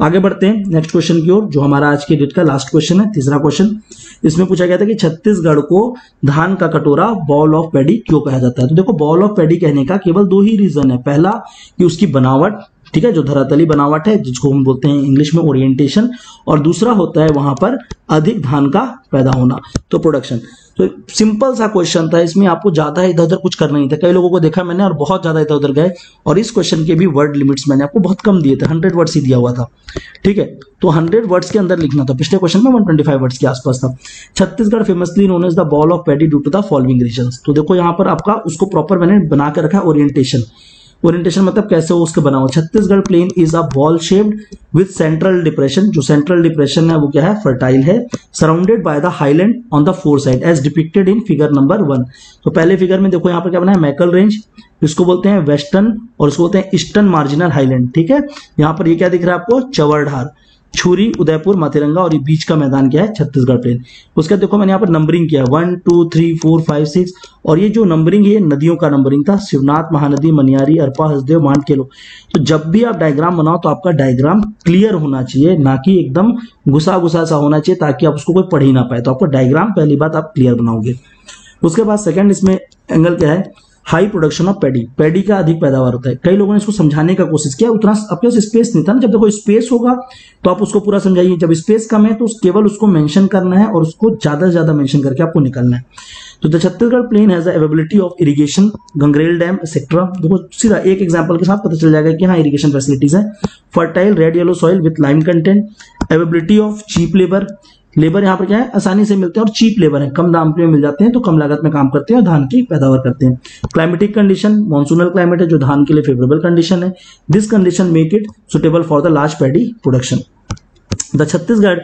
आगे बढ़ते हैं नेक्स्ट क्वेश्चन की ओर, जो हमारा आज के डेट का लास्ट क्वेश्चन है, तीसरा क्वेश्चन। इसमें पूछा गया था कि छत्तीसगढ़ को धान का कटोरा बॉल ऑफ पैडी क्यों कहा जाता है। तो देखो, बॉल ऑफ पैडी कहने का केवल दो ही रीजन है। पहला कि उसकी बनावट, ठीक है, जो धरातली बनावट है, जिसको हम बोलते हैं इंग्लिश में ओरिएंटेशन, और दूसरा होता है वहां पर अधिक धान का पैदा होना, तो प्रोडक्शन। तो सिंपल सा क्वेश्चन था, इसमें आपको ज्यादा इधर उधर कुछ करना नहीं था। कई लोगों को देखा मैंने और बहुत ज्यादा इधर उधर गए, और इस क्वेश्चन के भी वर्ड लिमिट्स मैंने आपको बहुत कम दिए थे, 100 वर्ड्स ही दिया हुआ था। ठीक है, तो 100 वर्ड्स के अंदर लिखना था। पिछले क्वेश्चन में 125 वर्ड्स के आसपास था। Chhattisgarh famously known as the bowl of paddy due to the following reasons. तो देखो यहाँ पर आपका उसको प्रॉपर मैंने बना के रखा है, ओरिएंटेशन। ओरिएंटेशन मतलब कैसे हो उसके बना हुआ। Chhattisgarh plain is a bowl shaped with central depression. जो सेंट्रल डिप्रेशन है वो क्या है, फर्टाइल है, surrounded by the highland on the four side as depicted in figure number 1। तो पहले फिगर में देखो यहाँ पर क्या बना है, मैकल रेंज, इसको बोलते हैं वेस्टर्न, और इसको बोलते हैं ईस्टर्न मार्जिनल हाईलैंड। ठीक है, यहाँ पर ये क्या दिख रहा है आपको, चवरढार, छुरी, उदयपुर, मातेरंगा, और ये बीच का मैदान क्या है, छत्तीसगढ़ प्लेन। उसका देखो मैंने यहाँ पर नंबरिंग किया, 1 2 3 4 5 6, और ये जो नंबरिंग है नदियों का नंबरिंग था, शिवनाथ, महानदी, मनियारी, अरपा, हसदेव, मांडकेलो। तो जब भी आप डायग्राम बनाओ तो आपका डायग्राम क्लियर होना चाहिए, ना कि एकदम घुसा घुसा सा होना चाहिए, ताकि आप उसको कोई पढ़ ही ना पाए। तो आपको डायग्राम पहली बात आप क्लियर बनाओगे। उसके बाद सेकंड इसमें एंगल क्या है, high production of paddy. Paddy का अधिक पैदावार होता है। कई लोगों ने इसको समझाने का कोशिश किया, उतना आपके पास स्पेस नहीं था ना। जब देखो स्पेस होगा तो आप उसको पूरा समझाइए, जब स्पेस कम है तो केवल उसको मेंशन करना है, और उसको ज्यादा से ज्यादा मेंशन करके आपको निकलना है। तो the Chhattisgarh plain has availability of irrigation, Gangrel dam etcetera. देखो सीधा एक एग्जांपल के साथ पता चल जाएगा कि हाँ इरिगेशन फैसिलिटीज है। Fertile red yellow soil with lime content, availability of cheap labour. Labour यहाँ पर क्या है, आसानी से मिलते हैं, और चीप लेबर है, कम दाम पे मिल जाते हैं, तो कम लागत में काम करते हैं और धान की पैदावार करते हैं। क्लाइमेटिक कंडीशन, मॉनसूनल क्लाइमेट है जो धान के लिए फेवरेबल कंडीशन है। This condition make it suitable for the large paddy production. The Chhattisgarh,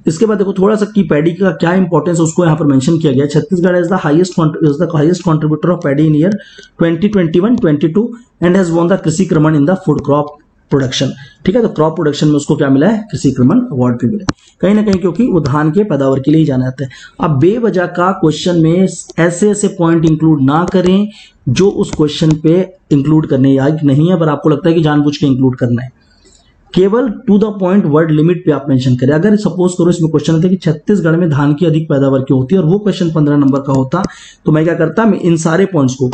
इसके बाद देखो थोड़ा सा की पैडी का क्या इंपॉर्टेंस है उसको यहाँ पर मेंशन किया गया। Chhattisgarh is the highest contributor of paddy in year 2021-22 and has won the Krishi Karman in the food crop production. ठीक है, तो क्रॉप प्रोडक्शन में उसको क्या मिला है, कृषि क्रमण अवार्ड भी मिला कहीं ना कहीं, क्योंकि वो धान के पैदावार के लिए ही जाना जाता है। अब बेवजह का क्वेश्चन में ऐसे ऐसे पॉइंट इंक्लूड ना करें जो उस क्वेश्चन पे इंक्लूड करने लायक नहीं है, पर आपको लगता है कि जानबूझ के इंक्लूड करना है। केवल to the point word limit पे आप मेंशन करें। अगर सपोज करो इसमें क्वेश्चन होता है कि छत्तीसगढ़ में धान की अधिक पैदावार क्यों होती है, और वो क्वेश्चन 15 नंबर का होता, तो मैं क्या करता, मैं इन सारे पॉइंट्स को,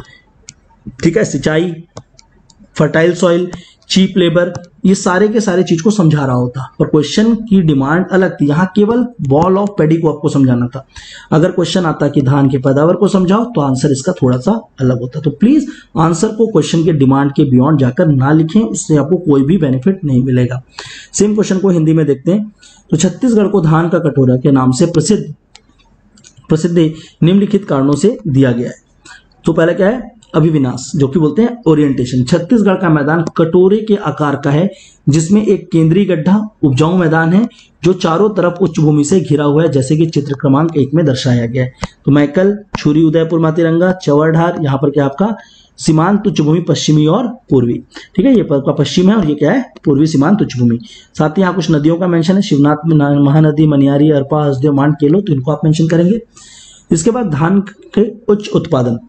ठीक है, सिंचाई, फर्टाइल सॉइल, चीप लेबर, ये सारे के सारे चीज को समझा रहा होता। पर क्वेश्चन की डिमांड अलग थी, यहाँ केवल बॉल ऑफ पैडी को आपको समझाना था। अगर क्वेश्चन आता कि धान के पैदावार को समझाओ, तो आंसर इसका थोड़ा सा अलग होता। तो प्लीज आंसर को क्वेश्चन के डिमांड के बियॉन्ड जाकर ना लिखें, उससे आपको कोई भी बेनिफिट नहीं मिलेगा। सेम क्वेश्चन को हिंदी में देखते हैं। तो छत्तीसगढ़ को धान का कटोरा के नाम से प्रसिद्ध निम्नलिखित कारणों से दिया गया है। तो पहला क्या है, अभिविन्यास, जो कि बोलते हैं ओरिएंटेशन। छत्तीसगढ़ का मैदान कटोरे के आकार का है, जिसमें एक केंद्रीय गड्ढा उपजाऊ मैदान है जो चारों तरफ उच्च भूमि से घिरा हुआ है, जैसे कि चित्र क्रमांक 1 में दर्शाया गया है। तो मैकल, छुरी, उदयपुर, मातेरंगा, चवरढार, यहाँ पर क्या आपका सीमांत उच्च भूमि पश्चिमी और पूर्वी। ठीक है, ये आपका पश्चिम है और ये क्या है, पूर्वी सीमांत उच्च भूमि। साथ ही यहाँ कुछ नदियों का मेंशन है, शिवनाथ, महानदी, मनियारी, अरपा, हसदेव, मांडकेलो, तो इनको आप मेंशन करेंगे। इसके बाद धान के उच्च उत्पादन।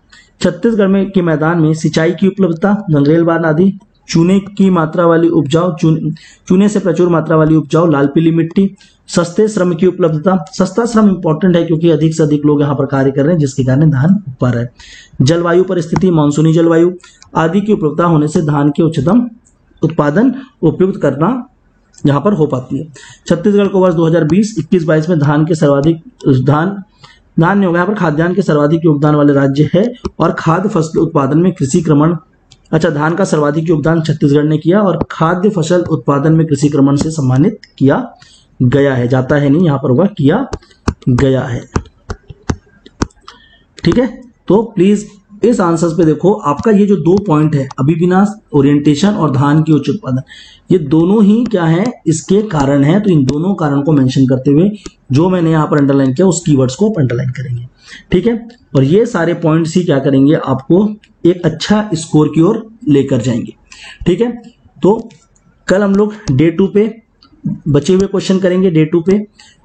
छत्तीसगढ़ में के मैदान में सिंचाई की उपलब्धता, गंगरेलबाद आदि, चूने की मात्रा वाली उपजाऊ, चूने से प्रचुर मात्रा वाली उपजाऊ, लाल पीली मिट्टी, सस्ते श्रम की उपलब्धता। सस्ता श्रम इंपॉर्टेंट है क्योंकि अधिक से अधिक लोग यहाँ पर कार्य कर रहे हैं, जिसके कारण धान उग पा रहा है। जलवायु परिस्थिति, मानसूनी जलवायु आदि की उपलब्धता होने से धान के उच्चतम उत्पादन उपयुक्त करना यहाँ पर हो पाती है। छत्तीसगढ़ को वर्ष 2020-21-22 में धान नहीं होगा, यहाँ पर खाद्यान्न के सर्वाधिक योगदान वाले राज्य है, और खाद्य फसल उत्पादन में कृषि क्रमण, अच्छा धान का सर्वाधिक योगदान छत्तीसगढ़ ने किया, और खाद्य फसल उत्पादन में कृषि क्रमण से सम्मानित किया गया है, जाता है नहीं, यहाँ पर होगा किया गया है। ठीक है, तो प्लीज इस आंसर्स पे देखो आपका ये जो 2 पॉइंट है, अभिविन्यास ओरिएंटेशन और धान की उच्च उत्पादन, ये दोनों ही क्या है, इसके कारण है। तो इन दोनों कारण को मेंशन करते हुए जो मैंने यहाँ पर अंडरलाइन किया उस कीवर्ड्स को आप अंडरलाइन करेंगे, ठीक है। और ये सारे पॉइंट्स ही क्या करेंगे, आपको एक अच्छा स्कोर की ओर लेकर जाएंगे, ठीक है। तो कल हम लोग डे 2 पे बचे हुए क्वेश्चन करेंगे, डे 2 पे,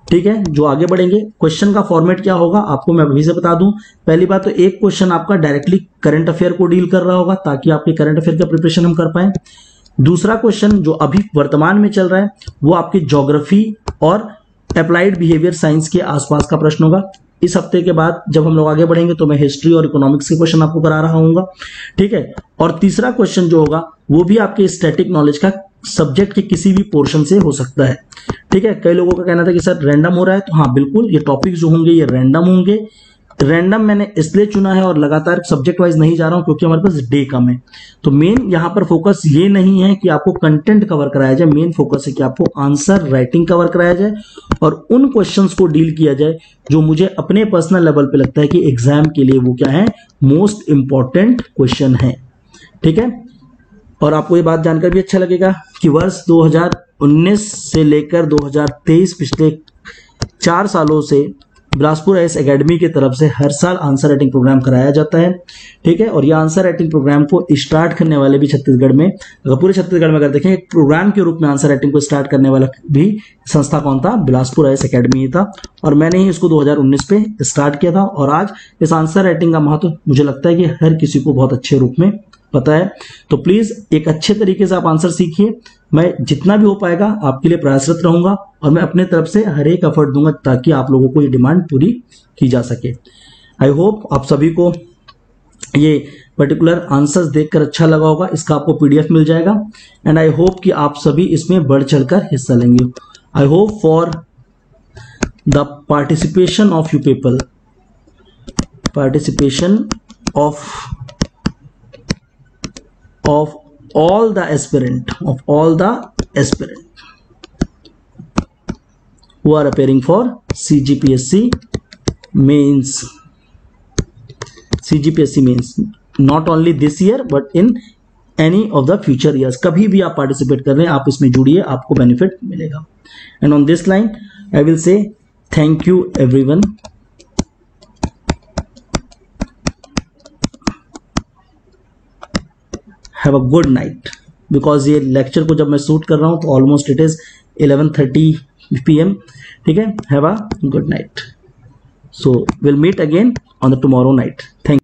ठीक है। जो आगे बढ़ेंगे, क्वेश्चन का फॉर्मेट क्या होगा आपको मैं अभी से बता दूं। पहली बात तो एक क्वेश्चन आपका डायरेक्टली करंट अफेयर को डील कर रहा होगा ताकि आपके करंट अफेयर का प्रिपरेशन हम कर पाए। दूसरा क्वेश्चन जो अभी वर्तमान में चल रहा है वो आपकी ज्योग्राफी और अप्लाइड बिहेवियर साइंस के आसपास का प्रश्न होगा। इस हफ्ते के बाद जब हम लोग आगे बढ़ेंगे तो मैं हिस्ट्री और इकोनॉमिक्स के क्वेश्चन आपको करा रहा हूँ, ठीक है। और तीसरा क्वेश्चन जो होगा वो भी आपके स्टैटिक नॉलेज का सब्जेक्ट के किसी भी पोर्शन से हो सकता है, ठीक है। कई लोगों का कहना था कि सर रैंडम हो रहा है, तो हाँ बिल्कुल, ये टॉपिक जो होंगे ये रैंडम होंगे। रैंडम मैंने इसलिए चुना है और लगातार सब्जेक्ट वाइज नहीं जा रहा हूं क्योंकि हमारे पास डे कम है। तो मेन यहां पर फोकस ये नहीं है कि आपको कंटेंट कवर कराया जाए, मेन फोकस है कि आपको आंसर राइटिंग कवर कराया जाए और उन क्वेश्चंस को डील किया जाए जो मुझे अपने पर्सनल लेवल पे लगता है कि एग्जाम के लिए वो क्या है, मोस्ट इंपॉर्टेंट क्वेश्चन है, ठीक है। और आपको ये बात जानकर भी अच्छा लगेगा कि वर्ष 2019 से लेकर 2023 पिछले 4 सालों से बिलासपुर आईएएस एकेडमी की तरफ से हर साल आंसर राइटिंग प्रोग्राम कराया जाता है, ठीक है। और ये आंसर राइटिंग प्रोग्राम को स्टार्ट करने वाले भी छत्तीसगढ़ में, अगर पूरे छत्तीसगढ़ में अगर देखें एक प्रोग्राम के रूप में आंसर राइटिंग को स्टार्ट करने वाला भी संस्था कौन था, बिलासपुर आईएएस एकेडमी ही था। और मैंने ही इसको 2019 पे स्टार्ट किया था और आज इस आंसर राइटिंग का महत्व मुझे लगता है कि हर किसी को बहुत अच्छे रूप में पता है। तो प्लीज एक अच्छे तरीके से आप आंसर सीखिए। मैं जितना भी हो पाएगा आपके लिए प्रयासरत रहूंगा और मैं अपने तरफ से हर एक एफर्ट दूंगा ताकि आप लोगों को ये डिमांड पूरी की जा सके। आई होप आप सभी को ये पर्टिकुलर आंसर्स देखकर अच्छा लगा होगा। इसका आपको पीडीएफ मिल जाएगा एंड आई होप कि आप सभी इसमें बढ़ चढ़कर हिस्सा लेंगे। I hope for the participation of you people, participation of all the aspirant who are appearing for CGPSC mains, not only this year but in any of the future years। कभी भी आप पार्टिसिपेट कर रहे हैं आप इसमें जुड़िए, आपको बेनिफिट मिलेगा। And on this line I will say thank you everyone. Have a good night. Because ये लेक्चर को जब मैं शूट कर रहा हूं तो ऑलमोस्ट इट इज 11:30 PM, ठीक है। Have a good night. So will meet again on the tomorrow night. Thank